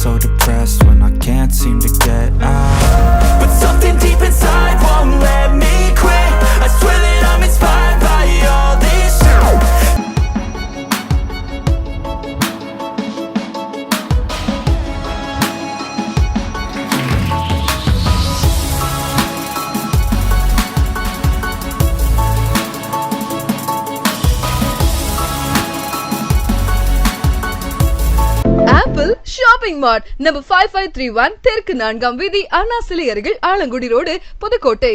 so depressed when I can't seem to get out. But something deep inside won't let me quit. I swear that I'm inspired by all this shit. Apple Shopping Mart number 5531 தெற்கு 4ஆம் வீதி அண்ணா சிலை அருகில் Alangudi road Pudukkottai